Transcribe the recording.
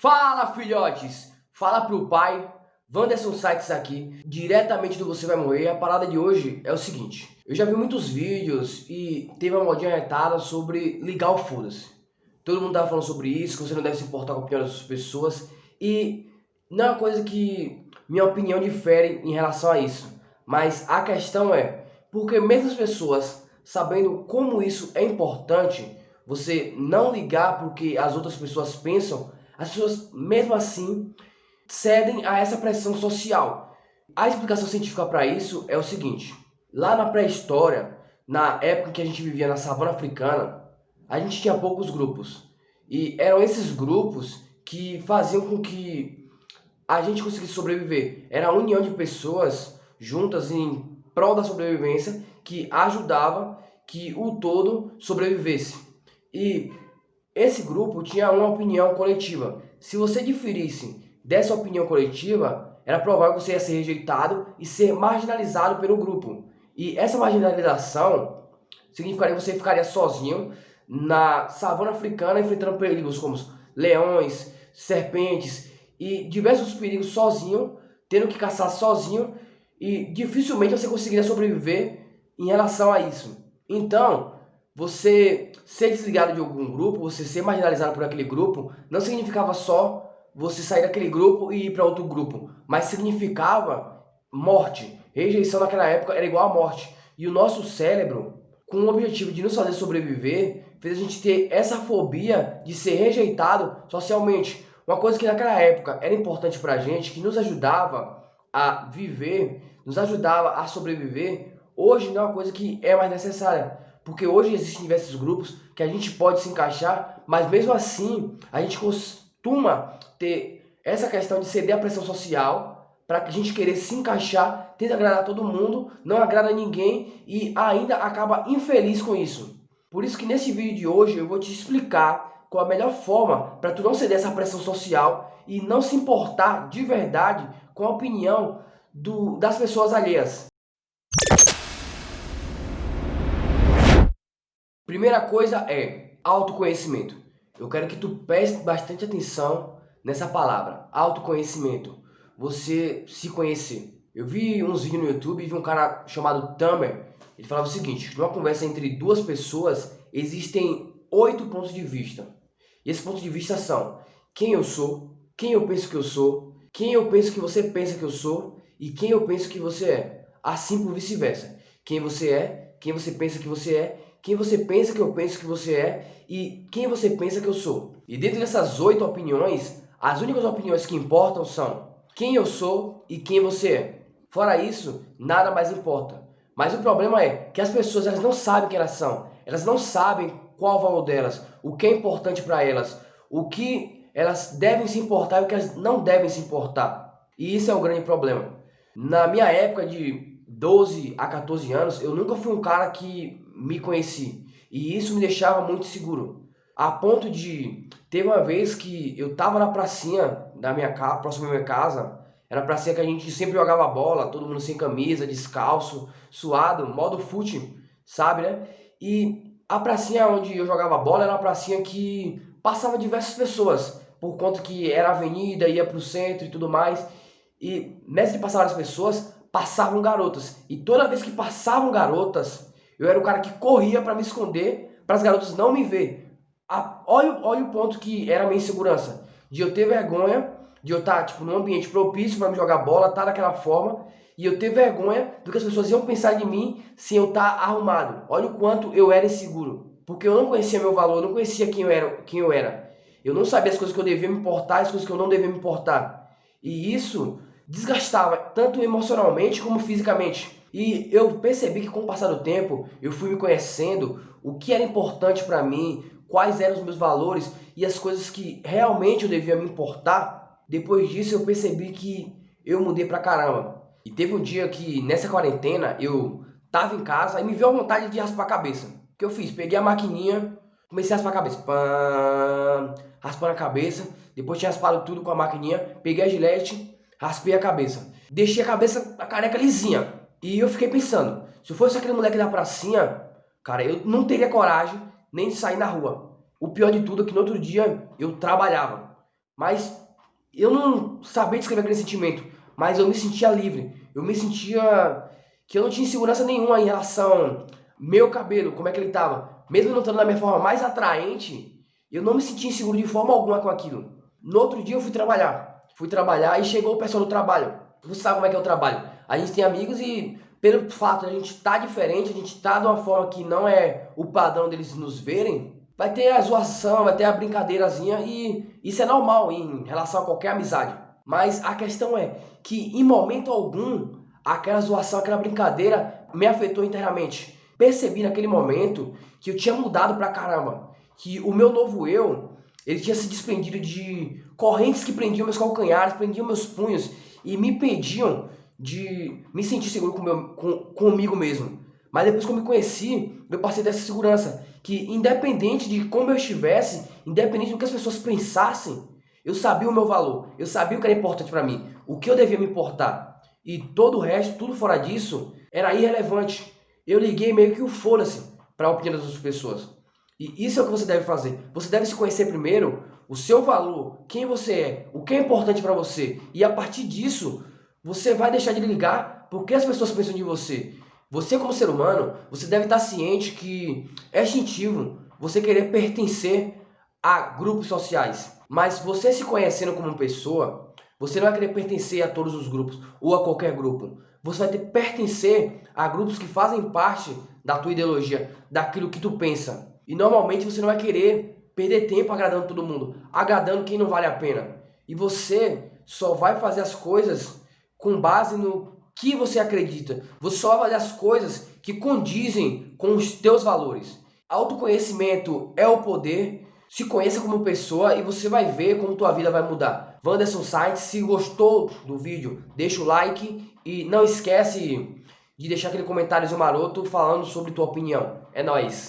Fala, filhotes! Fala pro pai, Wanderson Sites aqui, diretamente do Você Vai Morrer. A parada de hoje é o seguinte: eu já vi muitos vídeos e teve uma modinha retada sobre ligar o foda-se. Todo mundo tava falando sobre isso, que você não deve se importar com a opinião das pessoas, e não é uma coisa que minha opinião difere em relação a isso. Mas a questão é, porque mesmo as pessoas sabendo como isso é importante, você não ligar porque as outras pessoas pensam, as pessoas, mesmo assim, cedem a essa pressão social. A explicação científica para isso é o seguinte: lá na pré-história, na época que a gente vivia na savana africana, a gente tinha poucos grupos. E eram esses grupos que faziam com que a gente conseguisse sobreviver. Era a união de pessoas juntas em prol da sobrevivência que ajudava que o todo sobrevivesse. E esse grupo tinha uma opinião coletiva. Se você diferisse dessa opinião coletiva, era provável que você ia ser rejeitado e ser marginalizado pelo grupo. E essa marginalização significaria que você ficaria sozinho na savana africana enfrentando perigos como leões, serpentes e diversos perigos sozinho, tendo que caçar sozinho, e dificilmente você conseguiria sobreviver em relação a isso. Então, você ser desligado de algum grupo, você ser marginalizado por aquele grupo, não significava só você sair daquele grupo e ir para outro grupo, mas significava morte. Rejeição naquela época era igual a morte. E o nosso cérebro, com o objetivo de nos fazer sobreviver, fez a gente ter essa fobia de ser rejeitado socialmente. Uma coisa que naquela época era importante pra gente, que nos ajudava a viver, nos ajudava a sobreviver, hoje não é uma coisa que é mais necessária. Porque hoje existem diversos grupos que a gente pode se encaixar, mas mesmo assim a gente costuma ter essa questão de ceder à pressão social para a gente querer se encaixar, tenta agradar todo mundo, não agrada ninguém e ainda acaba infeliz com isso. Por isso que nesse vídeo de hoje eu vou te explicar qual a melhor forma para tu não ceder essa pressão social e não se importar de verdade com a opinião das pessoas alheias. Primeira coisa é autoconhecimento. Eu quero que tu preste bastante atenção nessa palavra, autoconhecimento. Você se conhecer. Eu vi uns vídeos no YouTube e vi um cara chamado Tamer. Ele falava o seguinte: numa conversa entre duas pessoas existem 8 pontos de vista. E esses pontos de vista são quem eu sou, quem eu penso que eu sou, quem eu penso que você pensa que eu sou e quem eu penso que você é. Assim por vice-versa. Quem você é, quem você pensa que você é, quem você pensa que eu penso que você é e quem você pensa que eu sou. E dentro dessas 8 opiniões, as únicas opiniões que importam são quem eu sou e quem você é. Fora isso, nada mais importa. Mas o problema é que as pessoas elas não sabem quem elas são. Elas não sabem qual o valor delas, o que é importante para elas, o que elas devem se importar e o que elas não devem se importar. E isso é um grande problema. Na minha época de 12 a 14 anos, eu nunca fui um cara que me conheci. E isso me deixava muito seguro. A ponto de... Teve uma vez que eu tava na pracinha da minha casa, próximo da minha casa. Era a pracinha que a gente sempre jogava bola, todo mundo sem camisa, descalço, suado, modo fute, sabe, né? E a pracinha onde eu jogava bola era uma pracinha que passava diversas pessoas. Por conta que era avenida, ia pro centro e tudo mais. E nessa de passar as pessoas, passavam garotas. E toda vez que passavam garotas, eu era o cara que corria para me esconder, para as garotas não me ver. Olha o ponto que era a minha insegurança. De eu ter vergonha, de eu estar tipo, num ambiente propício para me jogar bola, estar daquela forma, e eu ter vergonha do que as pessoas iam pensar de mim sem eu estar arrumado. Olha o quanto eu era inseguro. Porque eu não conhecia meu valor, eu não conhecia quem eu era. Eu não sabia as coisas que eu devia me importar, as coisas que eu não devia me importar. E isso desgastava tanto emocionalmente como fisicamente. E eu percebi que com o passar do tempo, eu fui me conhecendo, o que era importante para mim, quais eram os meus valores e as coisas que realmente eu devia me importar. Depois disso eu percebi que eu mudei pra caramba. E teve um dia que nessa quarentena eu tava em casa e me veio a vontade de raspar a cabeça. O que eu fiz? Peguei a maquininha, comecei a raspar a cabeça. Pã, raspando a cabeça. Depois tinha raspado tudo com a maquininha. Peguei a gilete, raspei a cabeça. Deixei a cabeça, a careca lisinha. E eu fiquei pensando, se eu fosse aquele moleque da pracinha, cara, eu não teria coragem nem de sair na rua. O pior de tudo é que no outro dia eu trabalhava. Mas eu não sabia descrever aquele sentimento, mas eu me sentia livre. Eu me sentia que eu não tinha insegurança nenhuma em relação ao meu cabelo, como é que ele estava. Mesmo não estando na minha forma mais atraente, eu não me sentia inseguro de forma alguma com aquilo. No outro dia eu fui trabalhar. Fui trabalhar e chegou o pessoal do trabalho. Você sabe como é que é o trabalho. A gente tem amigos e pelo fato de a gente estar diferente, a gente estar de uma forma que não é o padrão deles nos verem, vai ter a zoação, vai ter a brincadeirazinha e isso é normal em relação a qualquer amizade. Mas a questão é que em momento algum aquela zoação, aquela brincadeira me afetou internamente. Percebi naquele momento que eu tinha mudado pra caramba, que o meu novo eu, ele tinha se desprendido de correntes que prendiam meus calcanhares, prendiam meus punhos e me impediam de me sentir seguro comigo mesmo. Mas depois que eu me conheci, eu passei dessa segurança, que independente de como eu estivesse, independente do que as pessoas pensassem, eu sabia o meu valor, eu sabia o que era importante para mim, o que eu devia me importar. E todo o resto, tudo fora disso, era irrelevante. Eu liguei meio que o foda-se para a opinião das outras pessoas. E isso é o que você deve fazer. Você deve se conhecer primeiro, o seu valor, quem você é, o que é importante para você. E a partir disso, você vai deixar de ligar porque as pessoas pensam de você. Você como ser humano, você deve estar ciente que é instintivo você querer pertencer a grupos sociais. Mas você se conhecendo como pessoa, você não vai querer pertencer a todos os grupos ou a qualquer grupo. Você vai ter que pertencer a grupos que fazem parte da tua ideologia, daquilo que tu pensa. E normalmente você não vai querer perder tempo agradando todo mundo, agradando quem não vale a pena. E você só vai fazer as coisas com base no que você acredita. Você só vai fazer as coisas que condizem com os teus valores. Autoconhecimento é o poder. Se conheça como pessoa e você vai ver como tua vida vai mudar. Wanderson Sites, se gostou do vídeo, deixa o like e não esquece de deixar aquele comentáriozinho maroto falando sobre tua opinião. É nóis!